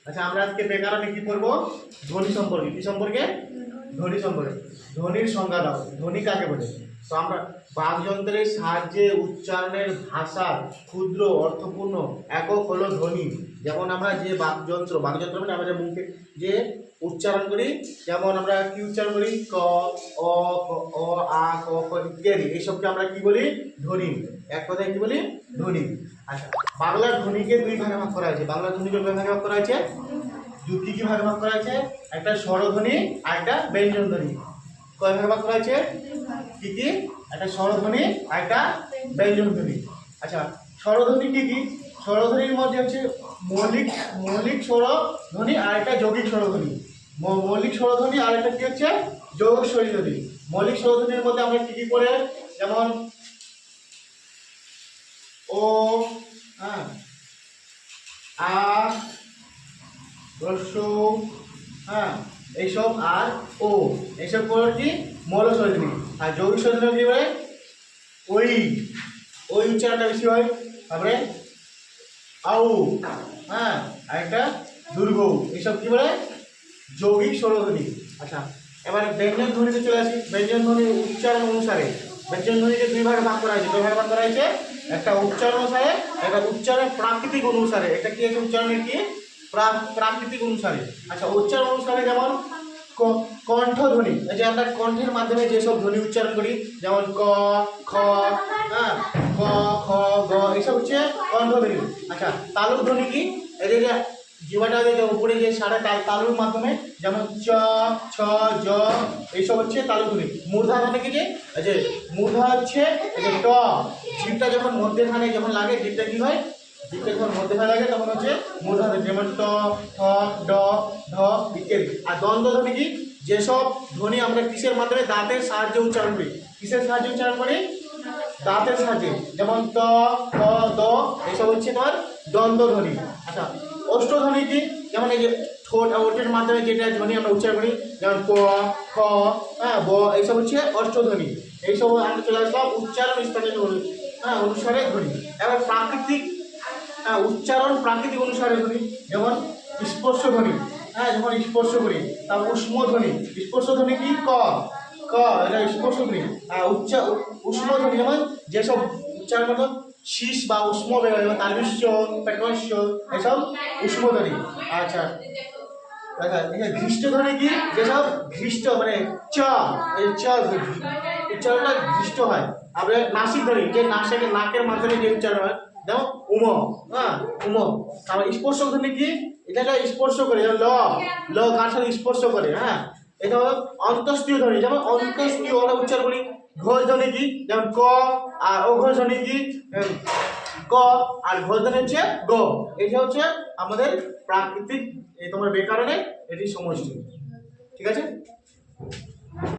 আচ্ছা, আমরা আজকে ব্যাকরণে কি করব? ধ্বনি সম্পর্কে। কি সম্পর্কে? ধ্বনি সম্পর্কে। ধ্বনির সংজ্ঞা দাও, ধ্বনি কাকে বলে? তো আমরা বাকযন্ত্রের সাহায্যে উচ্চারণের ভাষার ক্ষুদ্র অর্থপূর্ণ একক হলো ধ্বনি। যেমন আমরা যে বাকযন্ত্র মানে আমরা মুখে যে উচ্চারণ করি, যেমন আমরা কি উচ্চারণ করি? ক, অ, অ, আ, ক, খ ইত্যাদি, এইসবকে আমরা কি বলি? ধ্বনি। এক কথায় কি বলি? ধ্বনি। আচ্ছা, বাংলার ধ্বনিকে দুই ভাগে ভাগ করা হয়েছে। বাংলার ধ্বনিকে দুই ভাগে ভাগ করা হয়েছে। কি ভাগে ভাগ করা হয়েছে? একটা স্বরধ্বনি আর একটা ব্যঞ্জন ধ্বনি। কয় ভাগে ভাগ করা হয়েছে? কি? একটা স্বরধ্বনি আর একটা ব্যঞ্জন ধ্বনি। আচ্ছা, স্বরধ্বনি কি? স্বরধ্বনির মধ্যে হচ্ছে মৌলিক স্বরধ্বনি আর একটা যৌগিক স্বরধ্বনি। মৌলিক স্বরধ্বনি আর একটা কি হচ্ছে? যৌগিক স্বরধ্বনি। মৌলিক স্বরধ্বনির মধ্যে আমরা কি পড়ে? যেমন ও, হ্যাঁ, আ, রস্যু, হ্যাঁ, এইসব আর ও, এইসব করে কি? মৌল স্বরধ্বনি। আর যৌগিক স্বরধ্বনি কি বলে? ওই উচ্চারণটা বেশি হয়। তারপরে আউ, হ্যাঁ, আর একটা দুর্গ, এইসব কি বলে? যৌগিক স্বরধ্বনি। আচ্ছা, এবার ব্যঞ্জন ধ্বনিতে চলে আসি। ব্যঞ্জন ধ্বনির উচ্চারণ অনুসারে ব্যঞ্জন ধ্বনিকে দুই ভাগে ভাগ করা হয়েছে। দুই ভাগে ভাগ করা হয়েছে, একটা উচ্চারণ অনুসারে, একটা উচ্চারণের প্রাকৃতিক অনুসারে। এটা কি আছে? উচ্চারণের কি? প্রাকৃতিক অনুসারে। আচ্ছা, উচ্চারণ অনুসারে যেমন কণ্ঠধ্বনি, এই যে আমরা কণ্ঠের মাধ্যমে যেসব ধ্বনি উচ্চারণ করি, যেমন ক, খ, হ্যাঁ, গ, খ, গ, এইসব হচ্ছে কণ্ঠধ্বনি। আচ্ছা, তালুক ধ্বনি কি? এই যে জিহ্বাটা যে উপরে যে সারা তালুর মাধ্যমে, যেমন চ, ছ, জ, এইসব হচ্ছে তালুক ধ্বনি। মূর্ধা ধ্বনি কি? এই যে মূর্ধা হচ্ছে এই যে ট, জিভটা যখন মধ্যখানে যখন লাগে, জিভটা কি হয়? জিভটা যখন মধ্যখানে লাগে তখন হচ্ছে মূর্ধা ধ্বনি। যেমন ট, ঠ, ড, ঢ ইত্যাদি। আর দ্বন্দ্ব ধ্বনি কি? যেসব ধ্বনি আমরা কিসের মাধ্যমে? দাঁতের সাহায্যে উচ্চারণ করি। কিসের সাহায্যে উচ্চারণ করি? দাঁতের সাহায্যে। যেমন ত, ক, দ, এইসব হচ্ছে তোমার দ্বন্দ্ব ধ্বনি। আচ্ছা, অষ্টধ্বনি কি? যেমন এই যে ওঠের মাধ্যমে যেটা ধ্বনি আমরা উচ্চারণ করি, যেমন ক, খ, হ্যাঁ, ব, এইসব হচ্ছে অষ্টধ্বনি। এইসব আমরা চলে আসলাম উচ্চারণ স্থানের অনুসারে ধ্বনি। এবার প্রাকৃতিক উচ্চারণ প্রাকৃতিক অনুসারে ধ্বনি, যেমন স্পর্শ ধ্বনি। হ্যাঁ, যখন স্পর্শ করি, তারপর উষ্ম ধ্বনি। স্পর্শ ধ্বনি কি? ক, এটা স্পর্শ ধ্বনি। উষ্ম ধ্বনি যেমন যেসব উচ্চারণ মতো শীষ বা উষ্ম বেরোয়, যেমন তালবিশ্য, পেটস্য, এসব উষ্ম ধ্বনি। আচ্ছা, ঘৃষ্ট ধ্বনি কি? যেসব ঘৃষ্ট মানে চ, এই চ উচ্চারণটা ঘৃষ্ট হয়। তারপরে নাসিক ধ্বনি, যে নাকের মাধ্যমে যে উচ্চারণ হয়, যেমন উম, হ্যাঁ, উম। তারপর স্পর্শক ধ্বনি কি? এটা স্পর্শ করে, যেমন ল কার সাথে স্পর্শ করে, হ্যাঁ, এটা হলো অন্তঃস্থীয় ধ্বনি। যেমন অন্তঃস্থীয় আমরা উচ্চারণ করি। ঘোষ ধ্বনি কি? যেমন ক, আর অঘোষ ধ্বনি কি? ক, আর ঘোষ ধ্বনি হচ্ছে গ। এটা হচ্ছে আমাদের প্রাকৃতিক, এই তোমার ব্যাকরণে এটি সমষ্টি। ঠিক আছে?